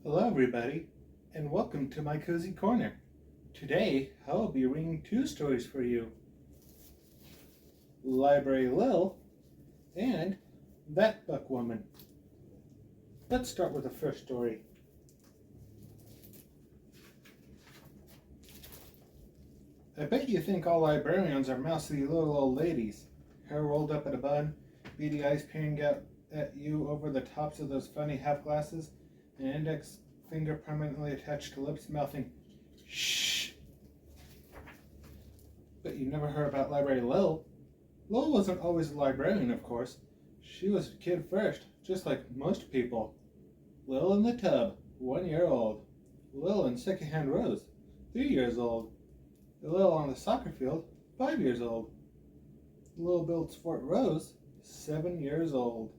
Hello, everybody, and welcome to my cozy corner. Today, I'll be reading two stories for you: Library Lil and That Buck Woman. Let's start with the first story. I bet you think all librarians are mousy little old ladies, hair rolled up in a bun, beady eyes peering out at you over the tops of those funny half glasses, an index finger permanently attached to lips, mouthing, "Shh." But you never heard about Library Lil. Lil wasn't always a librarian, of course. She was a kid first, just like most people. Lil in the tub, 1 year old. Lil in secondhand Rose, 3 years old. Lil on the soccer field, 5 years old. Lil builds Fort Rose, 7 years old.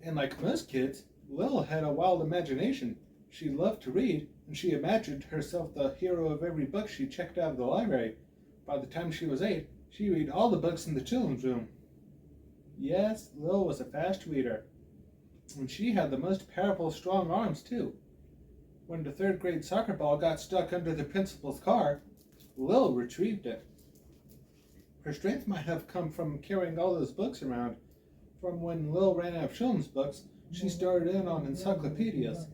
And like most kids, Lil had a wild imagination. She loved to read, and she imagined herself the hero of every book she checked out of the library. By the time she was 8, she read all the books in the children's room. Yes, Lil was a fast reader. And she had the most powerful, strong arms, too. When the third-grade soccer ball got stuck under the principal's car, Lil retrieved it. Her strength might have come from carrying all those books around. From when Lil ran out of children's books, she started in on encyclopedias.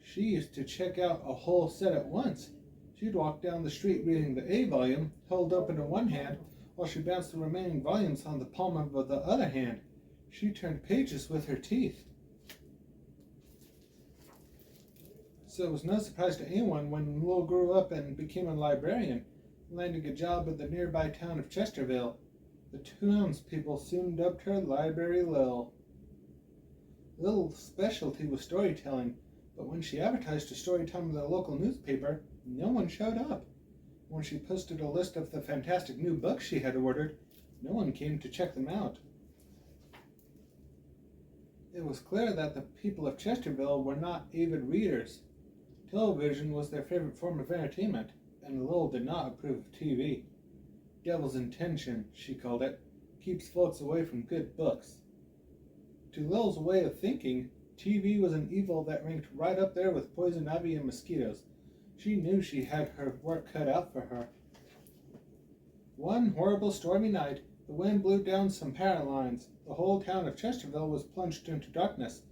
She used to check out a whole set at once. She'd walk down the street reading the A volume, held open in one hand, while she bounced the remaining volumes on the palm of the other hand. She turned pages with her teeth. So it was no surprise to anyone when Lil grew up and became a librarian, landing a job in the nearby town of Chesterville. The townspeople soon dubbed her Library Lil. Lil's specialty was storytelling, but when she advertised a story time in the local newspaper, no one showed up. When she posted a list of the fantastic new books she had ordered, no one came to check them out. It was clear that the people of Chesterville were not avid readers. Television was their favorite form of entertainment, and Lil did not approve of TV. Devil's intention, she called it, keeps folks away from good books. To Lil's way of thinking, TV was an evil that ranked right up there with poison ivy and mosquitoes. She knew she had her work cut out for her. One horrible stormy night, the wind blew down some power lines. The whole town of Chesterville was plunged into darkness.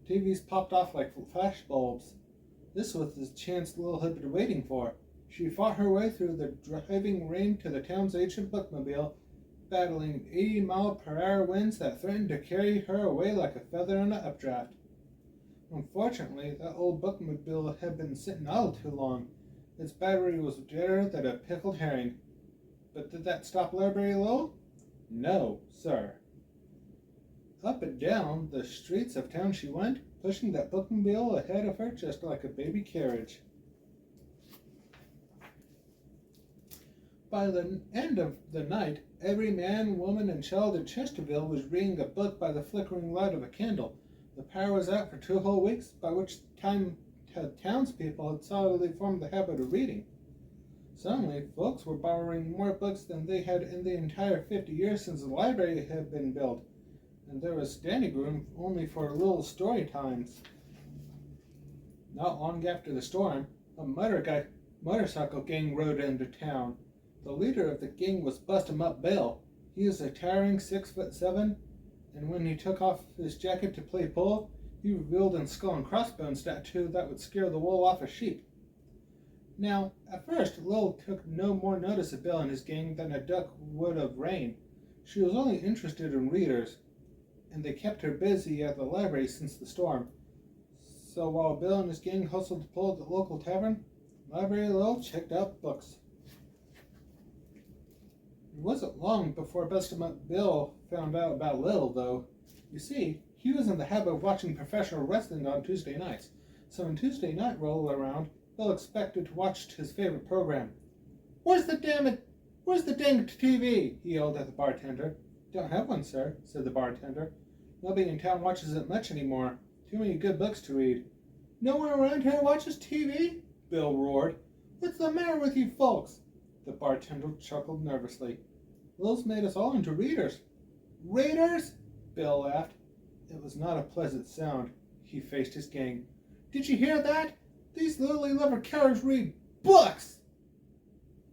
TVs popped off like flash bulbs. This was the chance Lil had been waiting for. She fought her way through the driving rain to the town's ancient bookmobile, battling 80-mile-per-hour winds that threatened to carry her away like a feather in an updraft. Unfortunately, that old bookmobile had been sitting idle too long. Its battery was deader than a pickled herring. But did that stop Library Lil? No, sir. Up and down the streets of town she went, pushing that bookmobile ahead of her just like a baby carriage. By the end of the night, every man, woman, and child in Chesterville was reading a book by the flickering light of a candle. The power was out for 2 whole weeks, by which time townspeople had solidly formed the habit of reading. Suddenly, folks were borrowing more books than they had in the entire 50 years since the library had been built, and there was standing room only for little story times. Not long after the storm, a motorcycle gang rode into town. The leader of the gang was Bust-em-Up Bill. He is a towering 6'7", and when he took off his jacket to play pool, he revealed a skull and crossbones tattoo that would scare the wool off a sheep. Now, at first, Lil took no more notice of Bill and his gang than a duck would of rain. She was only interested in readers, and they kept her busy at the library since the storm. So while Bill and his gang hustled to pull at the local tavern, Library Lil checked out books. It wasn't long before Bust-em-Up Bill found out about Lil, though. You see, he was in the habit of watching professional wrestling on Tuesday nights, so when Tuesday night rolled around, Bill expected to watch his favorite program. Where's the danged TV? He yelled at the bartender. Don't have one, sir, said the bartender. Nobody in town watches it much anymore. Too many good books to read. No one around here watches TV? Bill roared. What's the matter with you folks? The bartender chuckled nervously. Lil's made us all into readers. Readers? Bill laughed. It was not a pleasant sound. He faced his gang. "Did you hear that? These lily liver cowards read books!"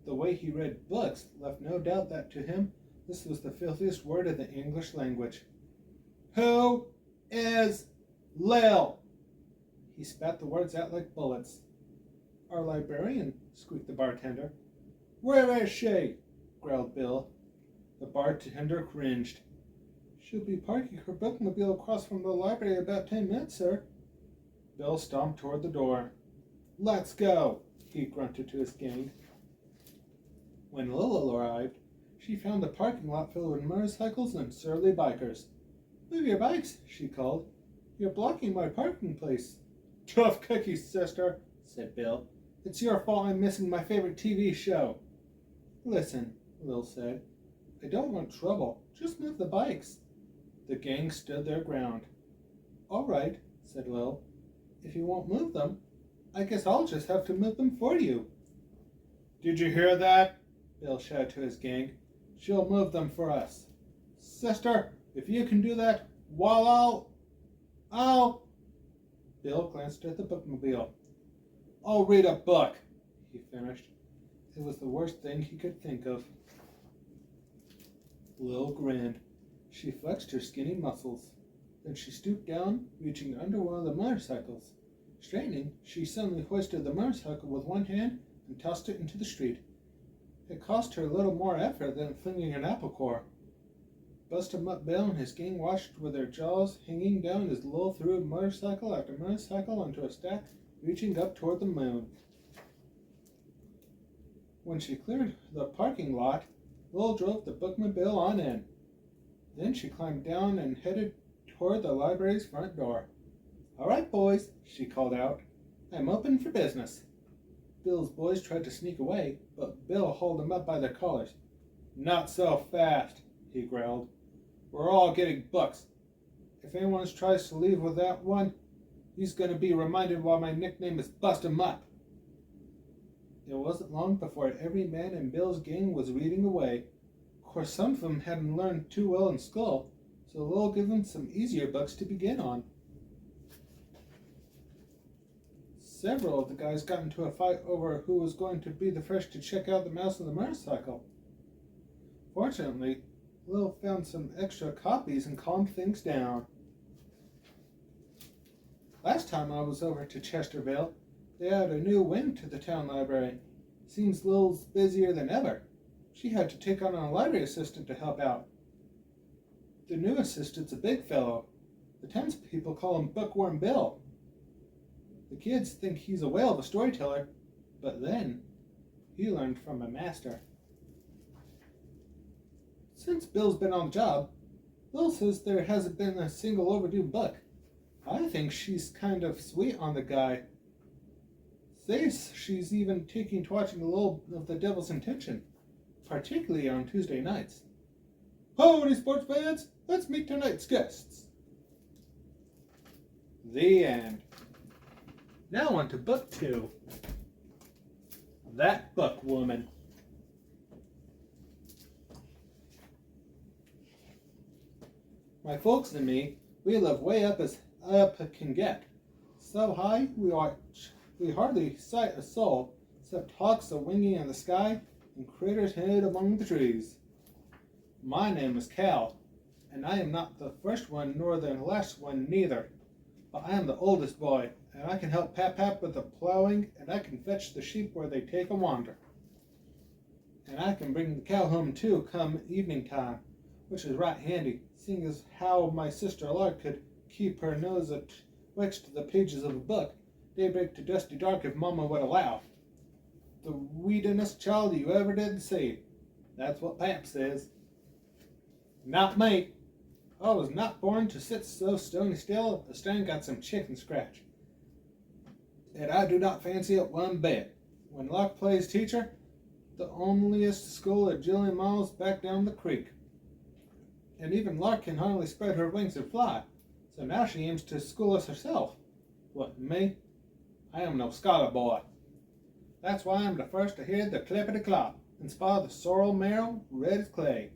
The way he read books left no doubt that to him this was the filthiest word in the English language. "Who is Lil?" He spat the words out like bullets. "Our librarian," squeaked the bartender. "Where is she?" growled Bill. The bartender cringed. "She'll be parking her bookmobile across from the library in about 10 minutes, sir." Bill stomped toward the door. "Let's go," he grunted to his gang. When Lil arrived, she found the parking lot filled with motorcycles and surly bikers. "Move your bikes," she called. "You're blocking my parking place." "Tough cookies, sister," said Bill. "It's your fault I'm missing my favorite TV show." "Listen," Lil said. "I don't want trouble. Just move the bikes." The gang stood their ground. "All right," said Lil. "If you won't move them, I guess I'll just have to move them for you." "Did you hear that?" Bill shouted to his gang. "She'll move them for us." "Sister, if you can do that, while I'll... Bill glanced at the bookmobile. "I'll read a book," he finished. It was the worst thing he could think of. Lil grinned. She flexed her skinny muscles. Then she stooped down, reaching under one of the motorcycles. Straightening, she suddenly hoisted the motorcycle with one hand and tossed it into the street. It cost her a little more effort than flinging an apple core. Bust-em-up Bill and his gang watched with their jaws hanging down as Lil threw motorcycle after motorcycle onto a stack, reaching up toward the moon. When she cleared the parking lot, Lil drove the bookmobile on in. Then she climbed down and headed toward the library's front door. "All right, boys," she called out. "I'm open for business." Bill's boys tried to sneak away, but Bill hauled them up by their collars. "Not so fast," he growled. "We're all getting books. If anyone tries to leave without one, he's going to be reminded why my nickname is Bust 'em Up." It wasn't long before every man in Bill's gang was reading away. Of course, some of them hadn't learned too well in school, so Lil gave them some easier books to begin on. Several of the guys got into a fight over who was going to be the first to check out the mouse on the motorcycle. Fortunately, Lil found some extra copies and calmed things down. Last time I was over to Chesterville, they added a new wing to the town library. Seems Lil's busier than ever. She had to take on a library assistant to help out. The new assistant's a big fellow. The townspeople call him Bookworm Bill. The kids think he's a whale of a storyteller, but then he learned from a master. Since Bill's been on the job, Lil says there hasn't been a single overdue book. I think she's kind of sweet on the guy. Says she's even taking to watching a little of The Devil's Intention, particularly on Tuesday nights. Howdy, sports fans! Let's meet tonight's guests. The end. Now on to book 2. That Book Woman. My folks and me, we live way up as up can get. So high we hardly sight a soul, except hawks a-winging in the sky and critters hid among the trees. My name is Cal, and I am not the first one nor the last one neither, but I am the oldest boy, and I can help Pap with the plowing, and I can fetch the sheep where they take a wander. And I can bring the cow home too come evening time, which is right handy, seeing as how my sister Lark could keep her nose atwixt the pages of a book, daybreak to dusty dark if Mama would allow. The weedinest child you ever did see. That's what Pap says. Not me. I was not born to sit so stony still the stone got some chicken scratch. And I do not fancy it one bit. When Lark plays teacher, the onlyest school at Jillian Miles back down the creek. And even Lark can hardly spread her wings and fly, so now she aims to school us herself. What, me? I am no scholar boy. That's why I'm the first to hear the clippity-clop and spot the sorrel marrow red as clay.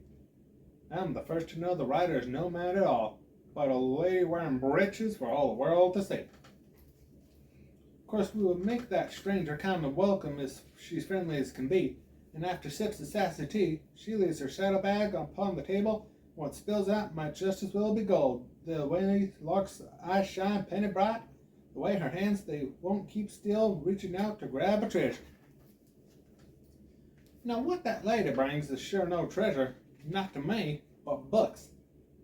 I'm the first to know the writer is no man at all, but a lady wearing breeches for all the world to see. Of course, we will make that stranger kind of welcome as she's friendly as can be, and after sips of sassy tea, she leaves her saddlebag upon the table. What spills out might just as well be gold. The way Lark's eyes shine penny bright, the way her hands, they won't keep still, reaching out to grab a treasure. Now what that lady brings is sure no treasure, not to me, but books.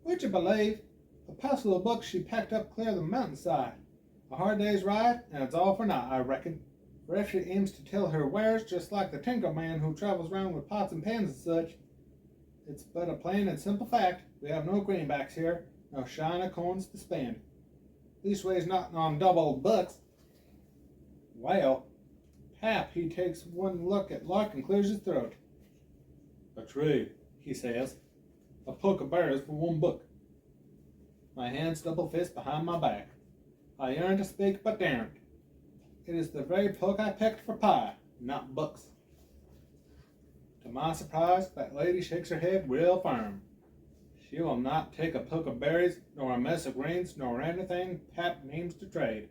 Would you believe? A parcel of books she packed up clear the mountainside. A hard day's ride, and it's all for naught, I reckon. For if she aims to tell her wares, just like the tinker man who travels round with pots and pans and such, it's but a plain and simple fact. We have no greenbacks here, no shiny coins to spend. Leastways not on double books. Well, Pap, he takes one look at Lark and clears his throat. A trade, he says. A puck of bears for one book. My hands double fist behind my back. I yearn to speak, but daren't. It is the very puck I picked for pie, not books. To my surprise, that lady shakes her head real firm. She will not take a puck of berries, nor a mess of greens, nor anything Pap names to trade.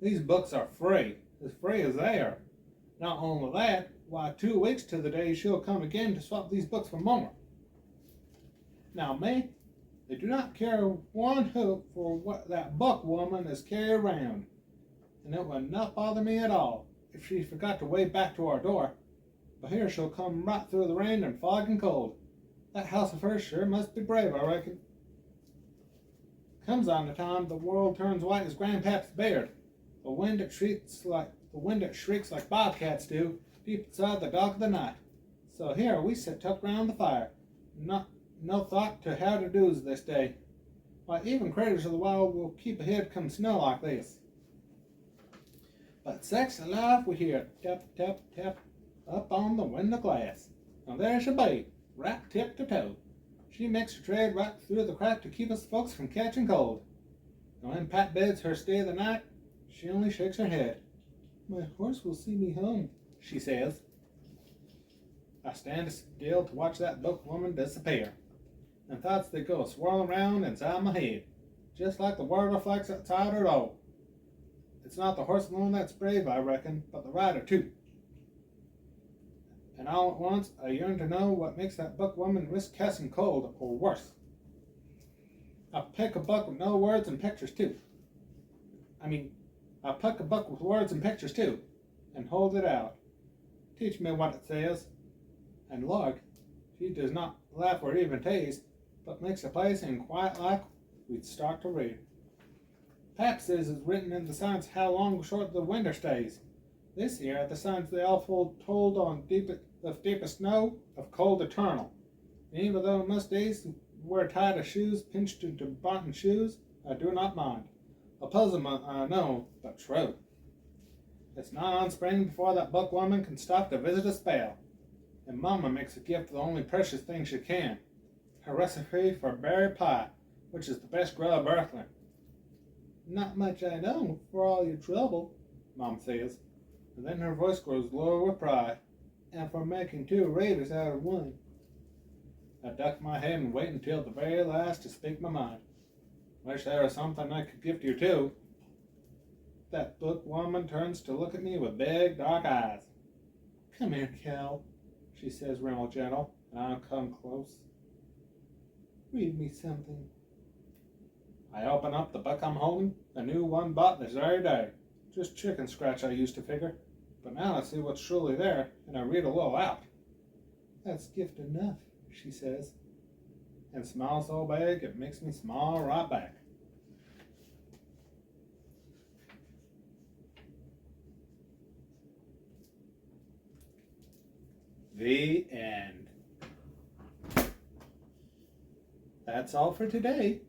These books are free as air. Not only that, why 2 weeks to the day she'll come again to swap these books for more. Now me, they do not care one hoop for what that book woman is carrying around, and it would not bother me at all if she forgot to wave back to our door. But here she'll come right through the rain and fog and cold. That house of hers sure must be brave, I reckon. Comes on the time the world turns white as Grandpap's beard. The wind that shrieks like bobcats do, deep inside the dark of the night. So here we sit tucked round the fire, no thought to how to do's this day. Why, even critters of the wild will keep ahead come snow like this. But sakes alive, we hear tap, tap, tap up on the window glass. Now there she be, right tip to toe. She makes her tread right through the crack to keep us folks from catching cold. And when Pat bids her stay the night, she only shakes her head. My horse will see me home, she says. I stand still to watch that book woman disappear, and thoughts they go swirling round inside my head, just like the water flakes outside her door. It's not the horse alone that's brave, I reckon, but the rider too. And all at once, I yearn to know what makes that book woman risk catching cold, or worse. I pick a book with no words and pictures too. I pick a book with words and pictures too, and hold it out. Teach me what it says. And Lark, she does not laugh or even tease, but makes a place and quiet like we'd start to read. Pap says it's written in the signs how long or short the winter stays. This year, the signs they all told on deepest snow of cold eternal. And even though most days wear tight of shoes pinched into button shoes, I do not mind. A puzzlement, I know, but true. It's not on spring before that book woman can stop to visit a spell. And Mama makes a gift of the only precious thing she can. Her recipe for berry pie, which is the best grub earthly. Not much I know, for all your trouble, Mom says. And then her voice grows low with pride. And for making 2 raiders out of 1. I duck my head and wait until the very last to speak my mind. Wish there was something I could gift you too. That book woman turns to look at me with big dark eyes. Come here, Cal, she says real gentle, and I'll come close. Read me something. I open up the book I'm holding, a new one bought this very day. Just chicken scratch I used to figure, but now I see what's truly there, and I read a little out. That's gift enough, she says, and smiles so big it makes me smile right back. The end. That's all for today.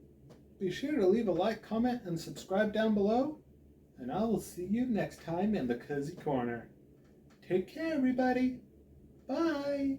Be sure to leave a like, comment, and subscribe down below, and I will see you next time in the Cozy Corner. Take care, everybody. Bye.